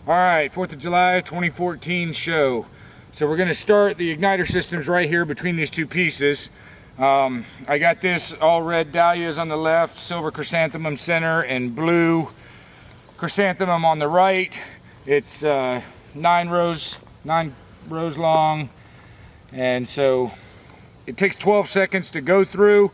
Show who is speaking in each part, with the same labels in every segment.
Speaker 1: All right, 4th of July 2014 show. So we're going to start the igniter systems right here between these two pieces. I got this all red dahlias on the left, silver chrysanthemum center, and blue chrysanthemum on the right. It's 9 rows long, and so it takes 12 seconds to go through.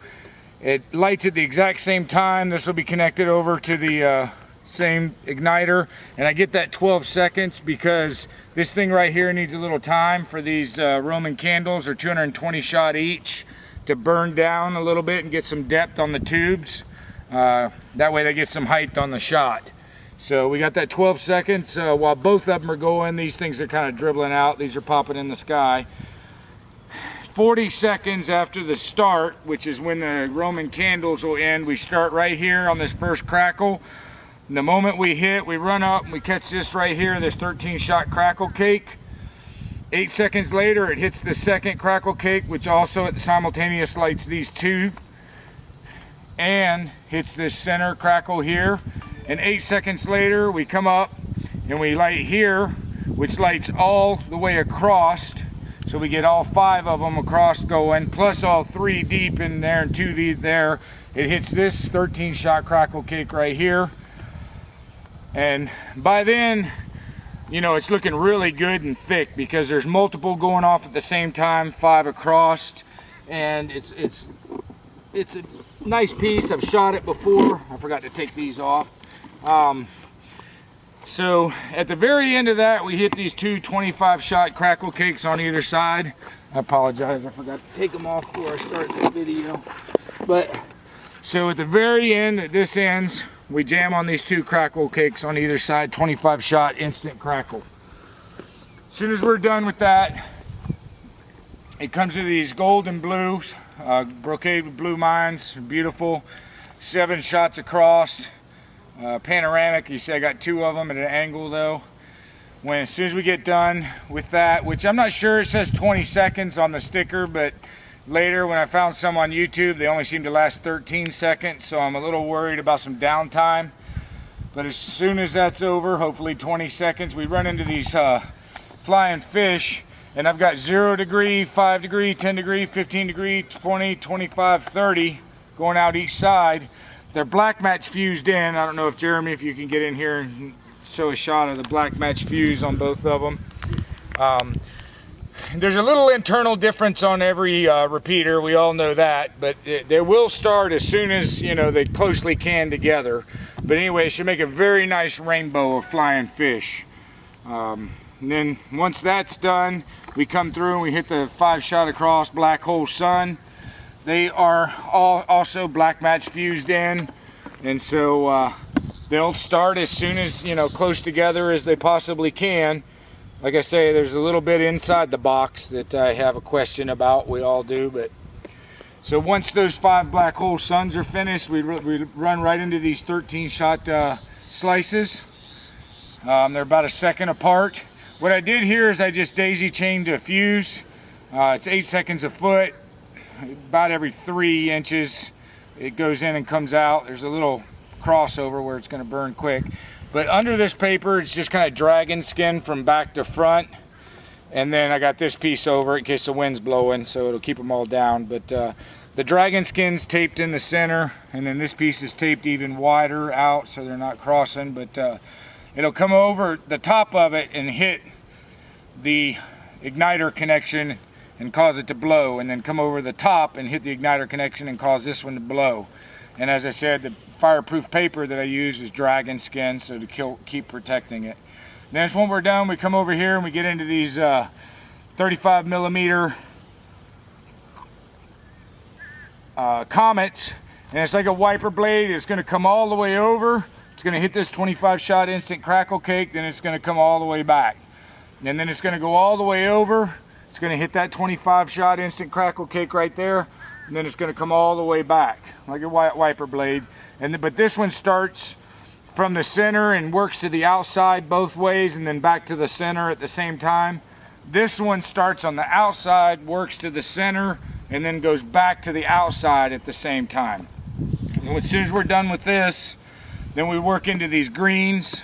Speaker 1: It lights at the exact same time. This will be connected over to the same igniter, and I get that 12 seconds because this thing right here needs a little time for these Roman candles, or 220 shot each, to burn down a little bit and get some depth on the tubes. That way they get some height on the shot. So we got that 12 seconds. While both of them are going, these things are kind of dribbling out. These are popping in the sky. 40 seconds after the start, which is when the Roman candles will end, we start right here on this first crackle. And the moment we hit, we run up and we catch this right here, this 13 shot crackle cake. 8 seconds later, it hits the second crackle cake, which also simultaneously lights these two, and hits this center crackle here. And 8 seconds later, we come up and we light here, which lights all the way across. So we get all 5 of them across going, plus all 3 deep in there and 2 deep there. It hits this 13 shot crackle cake right here. And by then, you know, it's looking really good and thick because there's multiple going off at the same time, 5 across, and it's a nice piece. I've shot it before. I forgot to take these off. So at the very end of that, we hit these 2 25 shot crackle cakes on either side. I apologize, I forgot to take them off before I start the video. But so at the very end, that this ends, we jam on these 2 crackle cakes on either side, 25 shot instant crackle. As soon as we're done with that, it comes to these gold and blues, brocade with blue mines, beautiful, 7 shots across, panoramic. You see I got 2 of them at an angle though. As soon as we get done with that, which I'm not sure, it says 20 seconds on the sticker, but later when I found some on YouTube, they only seem to last 13 seconds, so I'm a little worried about some downtime. But as soon as that's over, hopefully 20 seconds, we run into these flying fish, and I've got 0 degree, 5 degree, 10 degree, 15 degree, 20, 25, 30 going out each side. They're black match fused in. I don't know if Jeremy, if you can get in here and show a shot of the black match fuse on both of them. There's a little internal difference on every repeater, we all know that, but they will start as soon as, you know, they closely can together. But anyway, it should make a very nice rainbow of flying fish. And then once that's done, we come through and we hit the 5 shot across black hole sun. They are all also black match fused in, and so they'll start as soon as, you know, close together as they possibly can. Like I say, there's a little bit inside the box that I have a question about. We all do. But so once those 5 black hole suns are finished, we run right into these 13 shot slices. They're about a second apart. What I did here is I just daisy chained a fuse. It's 8 seconds a foot. About every 3 inches it goes in and comes out. There's a little crossover where it's going to burn quick. But under this paper, it's just kind of dragon skin from back to front. And then I got this piece over it in case the wind's blowing, so it'll keep them all down. But the dragon skin's taped in the center, and then this piece is taped even wider out so they're not crossing. But it'll come over the top of it and hit the igniter connection and cause it to blow, and then come over the top and hit the igniter connection and cause this one to blow. And as I said, the fireproof paper that I use is dragon skin, so to keep protecting it. Then when we're done, we come over here and we get into these 35 millimeter comets, and it's like a wiper blade. It's going to come all the way over. It's going to hit this 25 shot instant crackle cake, then it's going to come all the way back, and then it's going to go all the way over. It's going to hit that 25 shot instant crackle cake right there, and then it's going to come all the way back like a wiper blade. But this one starts from the center and works to the outside both ways, and then back to the center at the same time. This one starts on the outside, works to the center, and then goes back to the outside at the same time. And as soon as we're done with this, then we work into these greens,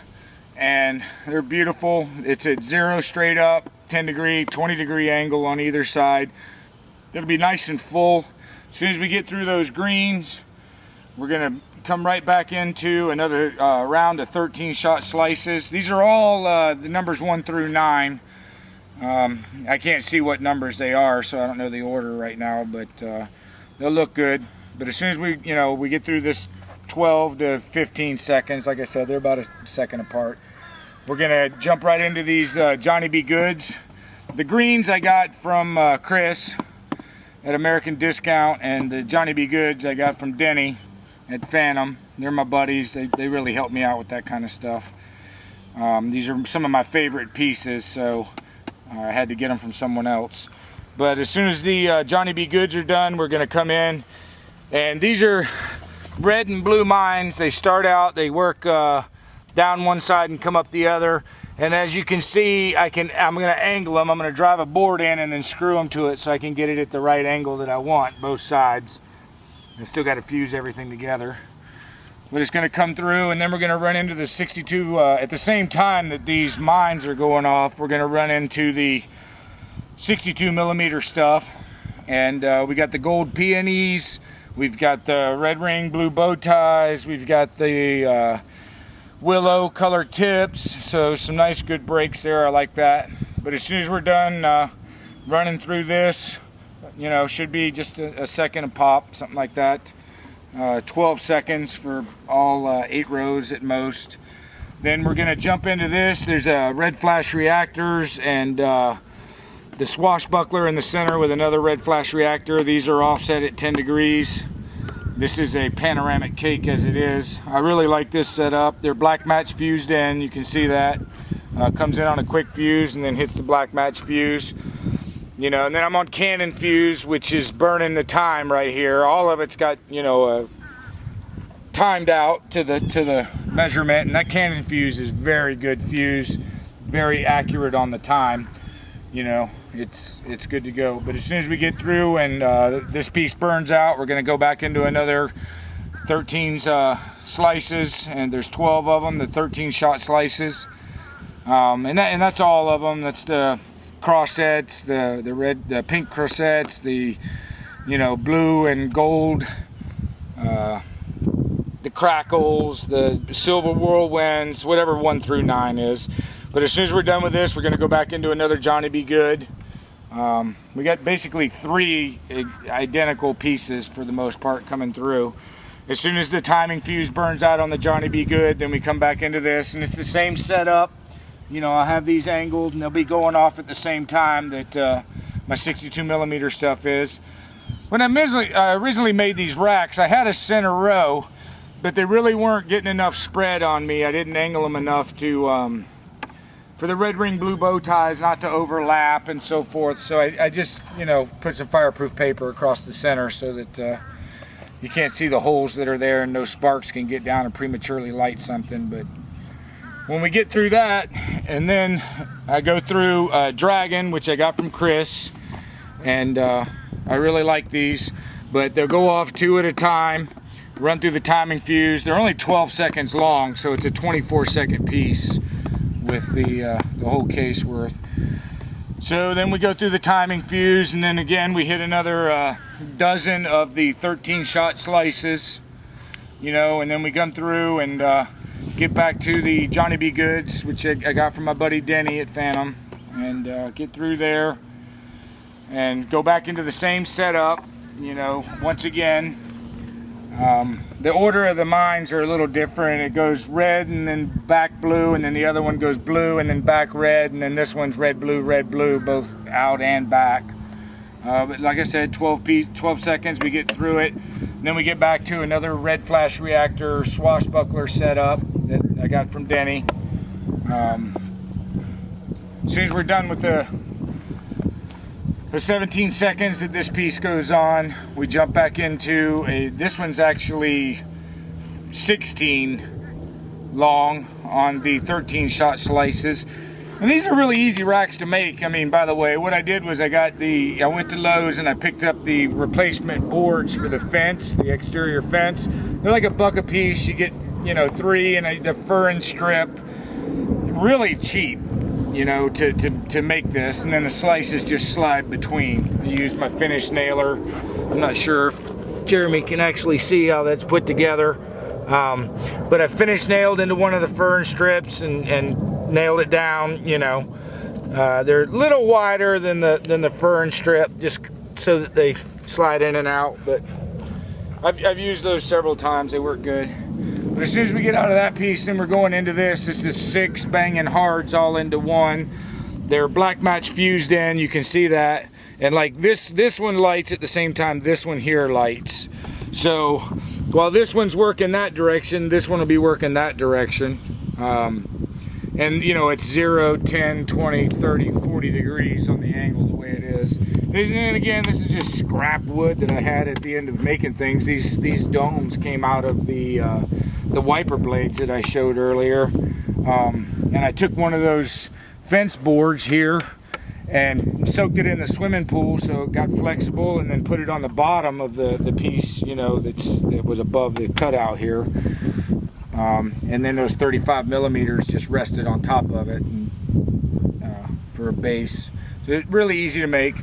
Speaker 1: and they're beautiful. It's at 0 straight up, 10 degree, 20 degree angle on either side. It'll be nice and full. As soon as we get through those greens, we're gonna come right back into another round of 13 shot slices. These are all the numbers 1 through 9. I can't see what numbers they are, so I don't know the order right now, but they'll look good. But as soon as we get through this 12 to 15 seconds, like I said, they're about a second apart, we're gonna jump right into these Johnny B. Goods. The greens I got from Chris at American Discount, and the Johnny B. Goods I got from Denny at Phantom. They're my buddies. They really help me out with that kind of stuff. These are some of my favorite pieces, so I had to get them from someone else. But as soon as the Johnny B. Goods are done, we're going to come in, and these are red and blue mines. They start out, they work down one side and come up the other. And as you can see, I'm going to angle them. I'm going to drive a board in and then screw them to it so I can get it at the right angle that I want, both sides. I still got to fuse everything together. But it's going to come through, and then we're going to run into the 62, at the same time that these mines are going off, we're going to run into the 62 millimeter stuff. And we got the gold peonies, we've got the red ring blue bow ties, we've got the willow color tips, so some nice good breaks there. I like that. But as soon as we're done running through this, should be just a second a pop, something like that. 12 seconds for all 8 rows at most. Then we're going to jump into this. There's red flash reactors and the swashbuckler in the center with another red flash reactor. These are offset at 10 degrees. This is a panoramic cake as it is. I really like this setup. They're black match fused in, you can see that. Comes in on a quick fuse and then hits the black match fuse. And then I'm on Cannon fuse, which is burning the time right here. All of it's got, timed out to the measurement, and that Cannon fuse is very good fuse, very accurate on the time. It's good to go. But as soon as we get through and this piece burns out, we're going to go back into another 13 slices, and there's 12 of them, the 13 shot slices, and that's all of them. That's the crossettes, the red, the pink crossettes, the blue and gold, the crackles, the silver whirlwinds, whatever 1 through 9 is. But as soon as we're done with this, we're going to go back into another Johnny B. Good. We got basically 3 identical pieces for the most part coming through. As soon as the timing fuse burns out on the Johnny B. Good, then we come back into this, and it's the same setup. I have these angled, and they'll be going off at the same time that my 62 millimeter stuff is. When I originally made these racks, I had a center row, but they really weren't getting enough spread on me. I didn't angle them enough to for the red ring blue bow ties not to overlap and so forth. So I just put some fireproof paper across the center so that you can't see the holes that are there and no sparks can get down and prematurely light something. But when we get through that, and then I go through Dragon, which I got from Chris, and I really like these, but they'll go off 2 at a time, run through the timing fuse. They're only 12 seconds long, so it's a 24-second piece with the whole case worth. So then we go through the timing fuse, and then again we hit another dozen of the 13 shot slices, and then we come through and get back to the Johnny B. Goods, which I got from my buddy Denny at Phantom, and get through there and go back into the same setup. Once again, the order of the mines are a little different. It goes red and then back blue, and then the other one goes blue and then back red, and then this one's red, blue, both out and back. But like I said, 12 seconds, we get through it. And then we get back to another red flash reactor swashbuckler setup that I got from Denny. As soon as we're done with the 17 seconds that this piece goes on, we jump back into this one's actually 16 long on the 13 shot slices. And these are really easy racks to make. By the way, what I did was I went to Lowe's and I picked up the replacement boards for the fence, the exterior fence. They're like $1 a piece. You get, 3 and the fur and strip. really cheap, you know, to make this, and then the slices just slide between. I used my finish nailer. I'm not sure if Jeremy can actually see how that's put together, but I finish nailed into one of the fern strips and nailed it down. You know, they're a little wider than the fern strip, just so that they slide in and out. But I've used those several times. They work good. But as soon as we get out of that piece, then we're going into this. This is 6 Bang & Hards all into one. They're black match fused in. You can see that. And like this one lights at the same time this one here lights. So while this one's working that direction, this one will be working that direction. And you know, it's 0, 10, 20, 30, 40 degrees on the angle the way it is. And again, this is just scrap wood that I had at the end of making things. These domes came out of the wiper blades that I showed earlier. And I took one of those fence boards here and soaked it in the swimming pool so it got flexible, and then put it on the bottom of the piece, you know, that was above the cutout here. And then those 35 millimeters just rested on top of it for a base. So it's really easy to make.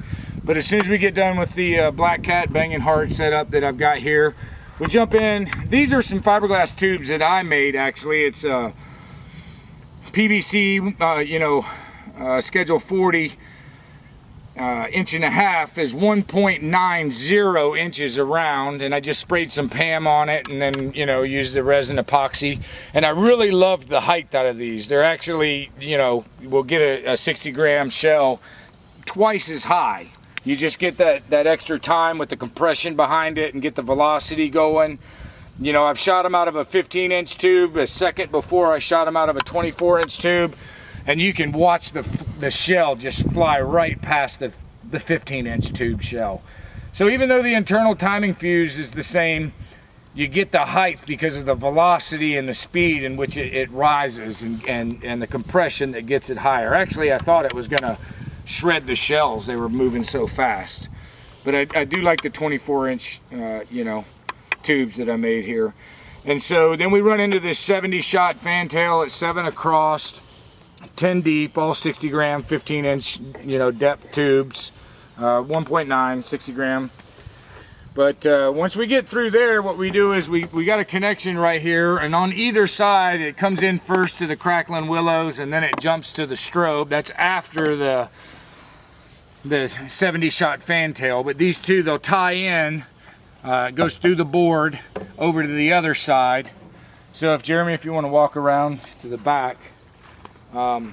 Speaker 1: But as soon as we get done with the Black Cat Bang & Hard setup that I've got here, we jump in. These are some fiberglass tubes that I made, actually. It's PVC, you know, Schedule 40 1.5 is 1.90 inches around, and I just sprayed some PAM on it, and then, you know, used the resin epoxy. And I really loved the height out of these. They're actually, you know, we'll get a 60-gram shell twice as high. You just get that extra time with the compression behind it and get the velocity going. You know, I've shot them out of a 15-inch tube a second before I shot them out of a 24-inch tube, and you can watch the shell just fly right past the 15-inch tube shell. So even though the internal timing fuse is the same, you get the height because of the velocity and the speed in which it rises, and the compression that gets it higher. Actually, I thought it was gonna shred the shells. They were moving so fast. But I do like the 24-inch, you know, tubes that I made here. And so then we run into this 70-shot fantail at 7 across, 10 deep, all 60-gram, 15-inch, you know, depth tubes, 1.9, 60-gram. But once we get through there, what we do is we got a connection right here, and on either side, it comes in first to the crackling willows, and then it jumps to the strobe. That's after the 70-shot fantail. But these two, they'll tie in. It goes through the board over to the other side. So if Jeremy, if you want to walk around to the back, what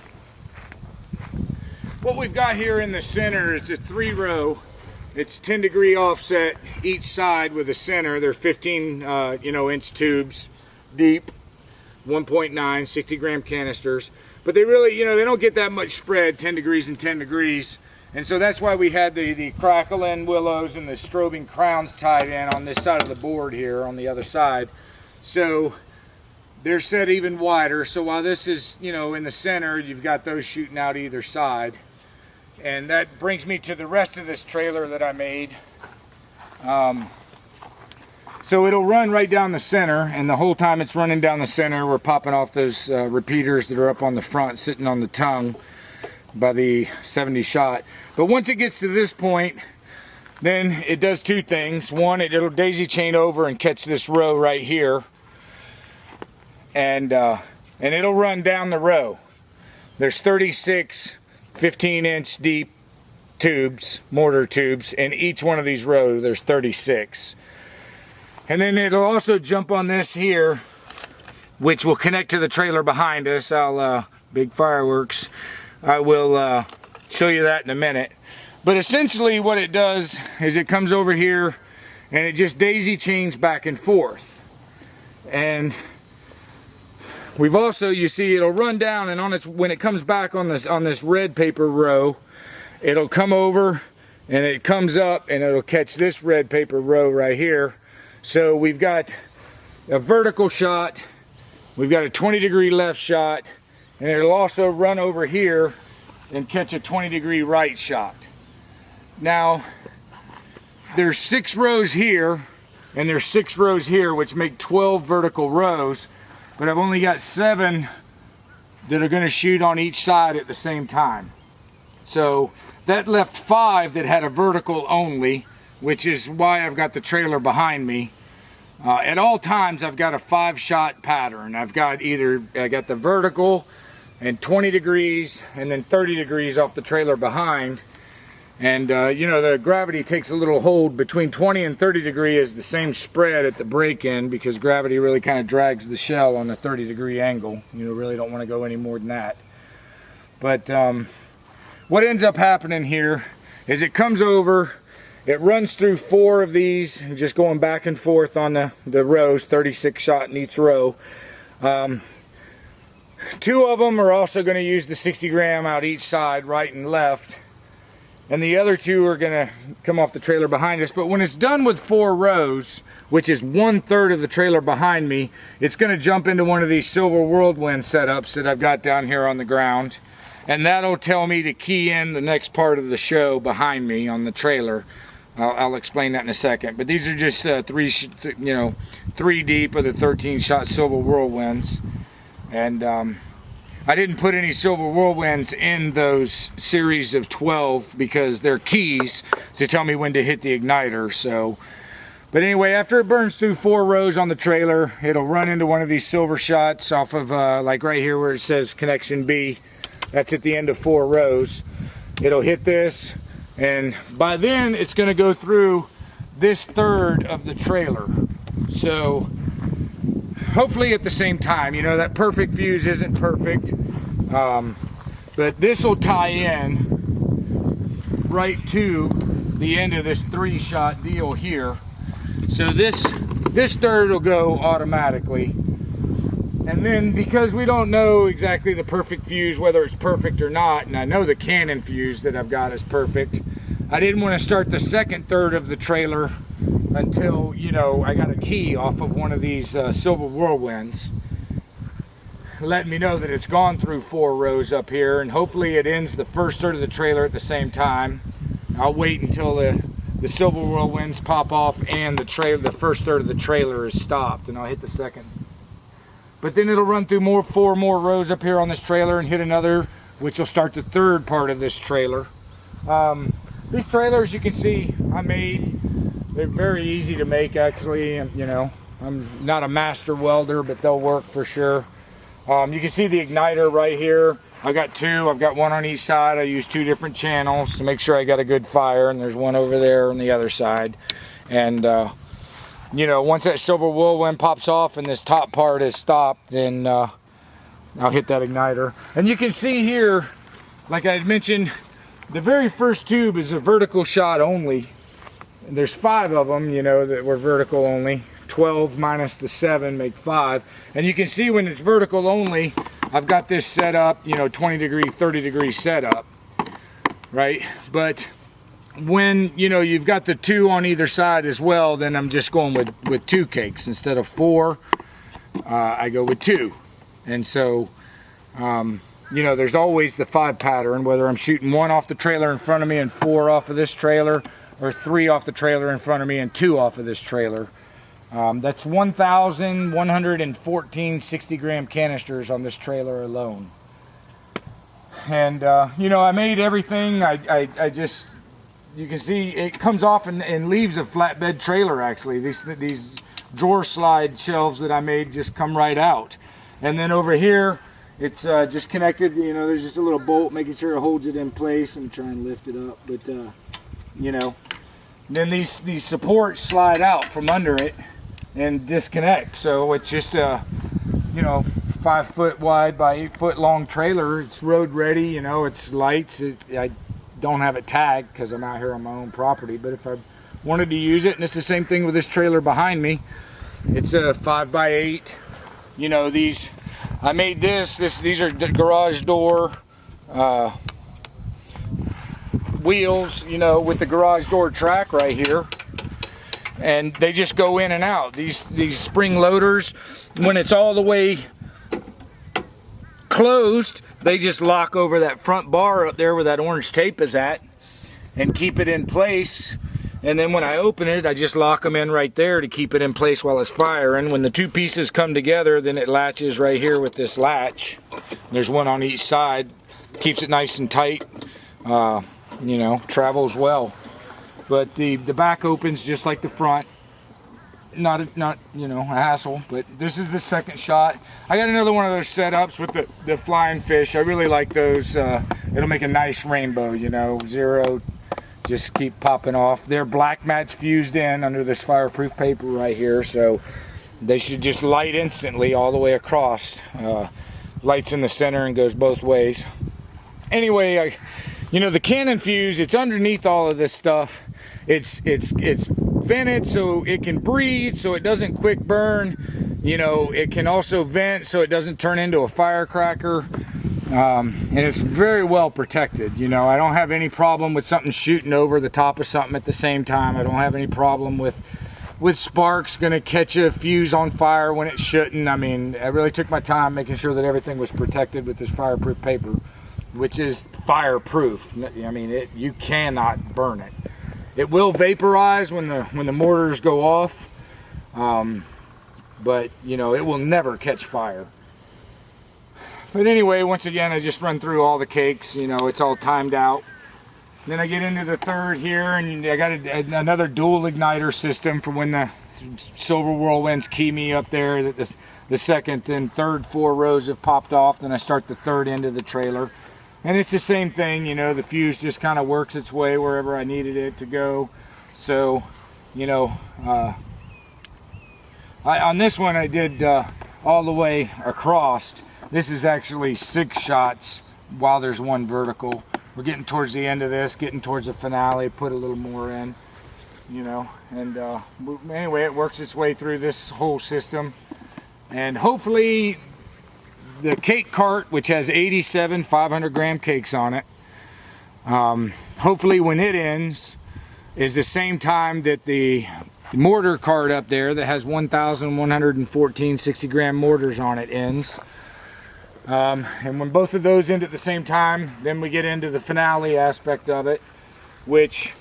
Speaker 1: we've got here in the center is a 3-row. It's 10-degree offset each side with a center. They're 15 you know, inch tubes deep, 1.9, 60-gram canisters. But they really, you know, they don't get that much spread, 10 degrees and 10 degrees. And so that's why we had the crackling willows and the strobing crowns tied in on this side of the board here on the other side. So they're set even wider. So while this is, you know, in the center, you've got those shooting out either side. And that brings me to the rest of this trailer that I made. So it'll run right down the center, and the whole time it's running down the center, we're popping off those repeaters that are up on the front, sitting on the tongue by the 70 shot. But once it gets to this point, then it does two things. One, it'll daisy chain over and catch this row right here, and it'll run down the row. There's 36 15-inch deep tubes, mortar tubes, in each one of these rows. There's 36. And then it'll also jump on this here, which will connect to the trailer behind us. Big fireworks. I will show you that in a minute. But essentially what it does is it comes over here and it just daisy chains back and forth. And we've also, you see, it'll run down, and on its, when it comes back on this red paper row, it'll come over and it comes up and it'll catch this red paper row right here. So we've got a vertical shot, we've got a 20-degree left shot, and it'll also run over here and catch a 20-degree right shot. Now, there's 6 rows here, and there's 6 rows here, which make 12 vertical rows, but I've only got 7 that are going to shoot on each side at the same time. So that left 5 that had a vertical only, which is why I've got the trailer behind me. At all times I've got a 5-shot pattern. I got the vertical and 20 degrees and then 30 degrees off the trailer behind. And you know, the gravity takes a little hold. Between 20 and 30 degree is the same spread at the break end, because gravity really kind of drags the shell on a 30-degree angle. You really don't want to go any more than that. But what ends up happening here is it comes over, it runs through 4 of these, just going back and forth on the rows, 36 shot in each row. 2 of them are also going to use the 60 gram out each side, right and left. And the other 2 are going to come off the trailer behind us. But when it's done with 4 rows, which is 1/3 of the trailer behind me, it's going to jump into one of these Silver Whirlwind setups that I've got down here on the ground. And that'll tell me to key in the next part of the show behind me on the trailer. I'll explain that in a second. But these are just 3 deep of the 13-shot Silver Whirlwinds. And I didn't put any Silver Whirlwinds in those series of 12 because they're keys to tell me when to hit the igniter. So, but anyway, after it burns through 4 rows on the trailer, it'll run into one of these silver shots off of like right here where it says connection B. That's at the end of 4 rows. It'll hit this, and by then it's going to go through this 1/3 of the trailer. So hopefully at the same time. You know, that perfect fuse isn't perfect, but this will tie in right to the end of this 3-shot deal here. So this 1/3 will go automatically. And then, because we don't know exactly the perfect fuse, whether it's perfect or not, and I know the Canon fuse that I've got is perfect, I didn't want to start the second 1/3 of the trailer until, you know, I got a key off of one of these Silver Whirlwinds, letting me know that it's gone through 4 rows up here, and hopefully it ends the first 1/3 of the trailer at the same time. I'll wait until the Silver Whirlwinds pop off and the first 1/3 of the trailer is stopped, and I'll hit the second. But then it'll run through 4 more rows up here on this trailer and hit another, which will start the 3rd part of this trailer. These trailers, you can see, I made. They're very easy to make, actually. You know, I'm not a master welder, but they'll work for sure. You can see the igniter right here. I got 2. I've got 1 on each side. I use 2 different channels to make sure I got a good fire, and there's 1 over there on the other side. And you know, once that Silver Whirlwind pops off and this top part is stopped, then I'll hit that igniter. And you can see here, like I had mentioned, the very first tube is a vertical shot only. And there's 5 of them, you know, that were vertical only. 12 minus the 7 make 5. And you can see when it's vertical only, I've got this set up, you know, 20 degree, 30 degree setup, right? But when, you know, you've got the 2 on either side as well, then I'm just going with 2 cakes. Instead of 4, I go with 2. And so, you know, there's always the 5 pattern, whether I'm shooting 1 off the trailer in front of me and 4 off of this trailer, or 3 off the trailer in front of me and 2 off of this trailer. That's 1,114 60-gram canisters on this trailer alone. And, you know, I made everything. I just, you can see it comes off and leaves a flatbed trailer, actually. These drawer slide shelves that I made just come right out. And then over here, it's just connected, you know, there's just a little bolt making sure it holds it in place. I'm trying to lift it up, but, you know. Then these supports slide out from under it and disconnect. So it's just a, you know, 5 foot wide by 8 foot long trailer. It's road ready, you know, it's lights. I don't have it tagged because I'm out here on my own property, but if I wanted to use it, and it's the same thing with this trailer behind me, it's a 5 by 8. You know, these, I made these are garage door wheels, you know, with the garage door track right here, and they just go in and out. These spring loaders, when it's all the way closed, they just lock over that front bar up there where that orange tape is at and keep it in place. And then when I open it, I just lock them in right there to keep it in place while it's firing. When the 2 pieces come together, then it latches right here with this latch. There's one on each side. Keeps it nice and tight. You know, travels well. But the back opens just like the front. Not you know, a hassle, but this is the second shot. I got another one of those setups with the flying fish. I really like those. It'll make a nice rainbow, you know, zero, just keep popping off. They're black mats fused in under this fireproof paper right here, so they should just light instantly all the way across. Lights in the center and goes both ways. Anyway, you know, the Cannon fuse, it's underneath all of this stuff. It's vented so it can breathe, so it doesn't quick burn. You know, it can also vent so it doesn't turn into a firecracker. And it's very well protected. You know, I don't have any problem with something shooting over the top of something at the same time. I don't have any problem with sparks gonna catch a fuse on fire when it shouldn't. I mean, I really took my time making sure that everything was protected with this fireproof paper, which is fireproof. I mean, you cannot burn it. It will vaporize when the mortars go off, but you know, it will never catch fire. But anyway, once again, I just run through all the cakes. You know, it's all timed out. Then I get into the third here, and I got another dual igniter system for when the Silver Whirlwinds key me up there. That the second and third 4 rows have popped off. Then I start the third end of the trailer. And it's the same thing, you know, the fuse just kind of works its way wherever I needed it to go. So, you know, on this one I did all the way across. This is actually 6 shots while there's 1 vertical. We're getting towards the end of this, getting towards the finale, put a little more in, you know. And anyway, it works its way through this whole system. And hopefully the cake cart, which has 87 500-gram cakes on it, hopefully when it ends is the same time that the mortar cart up there that has 1,114 60-gram mortars on it ends. And when both of those end at the same time, then we get into the finale aspect of it, which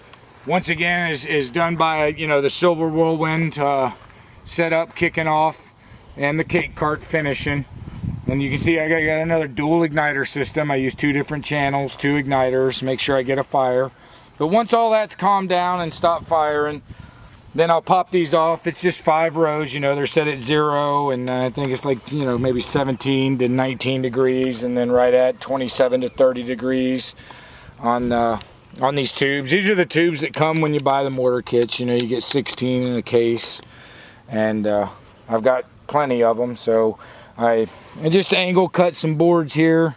Speaker 1: once again is done by, you know, the Silver Whirlwind setup kicking off and the cake cart finishing. And you can see I got another dual igniter system. I use 2 different channels, 2 igniters, make sure I get a fire. But once all that's calmed down and stopped firing, then I'll pop these off. It's just 5 rows, you know, they're set at 0, and I think it's like, you know, maybe 17 to 19 degrees, and then right at 27 to 30 degrees on these tubes. These are the tubes that come when you buy the mortar kits. You know, you get 16 in a case, and I've got plenty of them. So I just angle cut some boards here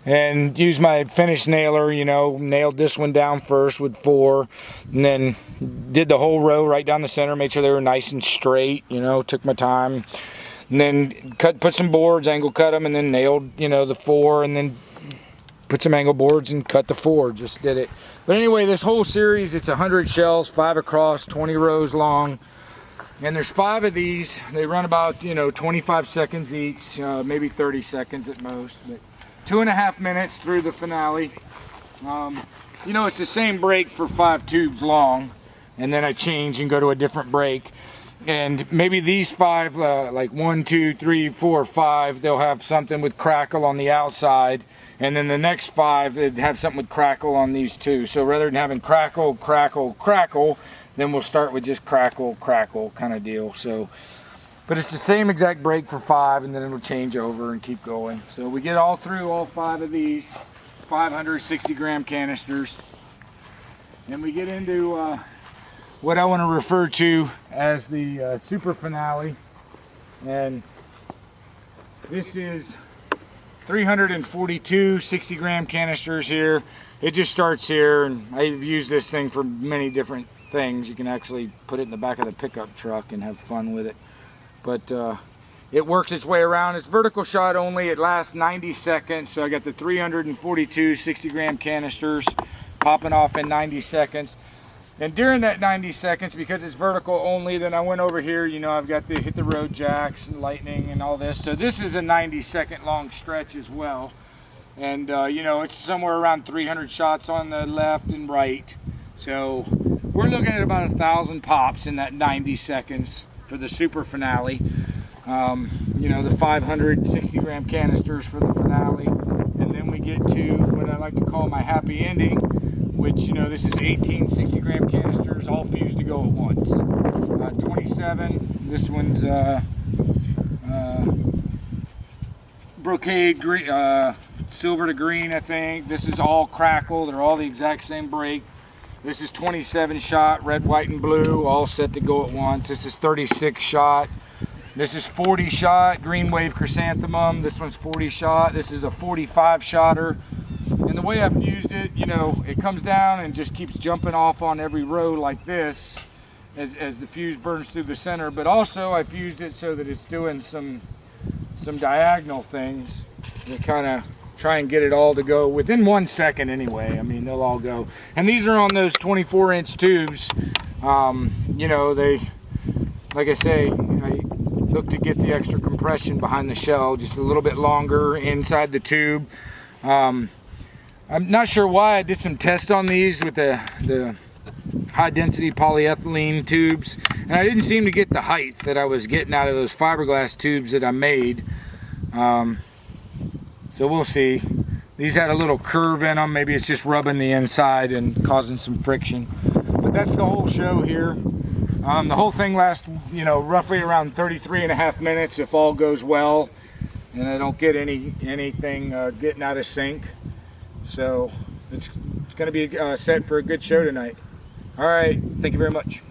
Speaker 1: and use my finish nailer, you know, nailed this one down first with 4, and then did the whole row right down the center, made sure they were nice and straight, you know, took my time, and then put some boards, angle cut them, and then nailed, you know, the 4, and then put some angle boards and cut the 4, just did it. But anyway, this whole series, it's 100 shells, 5 across, 20 rows long. And there's 5 of these. They run about, you know, 25 seconds each, maybe 30 seconds at most. But 2.5 minutes through the finale. You know, it's the same break for 5 tubes long, and then I change and go to a different break. And maybe these 5, like 1, 2, 3, 4, 5, they'll have something with crackle on the outside, and then the next 5 they'd have something with crackle on these 2. So rather than having crackle, crackle, crackle, then we'll start with just crackle, crackle kind of deal. So, but it's the same exact break for 5, and then it'll change over and keep going. So we get all through all 5 of these 560-gram canisters, and we get into what I want to refer to as the super finale. And this is 342 60-gram canisters here. It just starts here, and I've used this thing for many different things. You can actually put it in the back of the pickup truck and have fun with it. But it works its way around. It's vertical shot only. It lasts 90 seconds. So I got the 342 60-gram canisters popping off in 90 seconds. And during that 90 seconds, because it's vertical only, then I went over here, you know, I've got the hit the road jacks and lightning and all this. So this is a 90-second long stretch as well. And, you know, it's somewhere around 300 shots on the left and right. So we're looking at about 1,000 pops in that 90 seconds for the super finale. You know, the 560 gram canisters for the finale. And then we get to what I like to call my happy ending, which, you know, this is 18 60 gram canisters all fused to go at once. 27, this one's brocade green, silver to green, I think. This is all crackle, they're all the exact same break. This is 27 shot, red, white, and blue, all set to go at once. This is 36 shot. This is 40 shot, green wave chrysanthemum. This one's 40 shot. This is a 45 shotter. And the way I fused it, you know, it comes down and just keeps jumping off on every row like this as the fuse burns through the center. But also I fused it so that it's doing some diagonal things to kind of try and get it all to go within 1 second anyway. I mean, they'll all go. And these are on those 24-inch tubes. You know, they, like I say, I look to get the extra compression behind the shell, just a little bit longer inside the tube. I'm not sure why. I did some tests on these with the high density polyethylene tubes, and I didn't seem to get the height that I was getting out of those fiberglass tubes that I made. So we'll see. These had a little curve in them. Maybe it's just rubbing the inside and causing some friction. But that's the whole show here. The whole thing lasts, you know, roughly around 33.5 minutes if all goes well, and I don't get anything getting out of sync. So it's going to be set for a good show tonight. All right, thank you very much.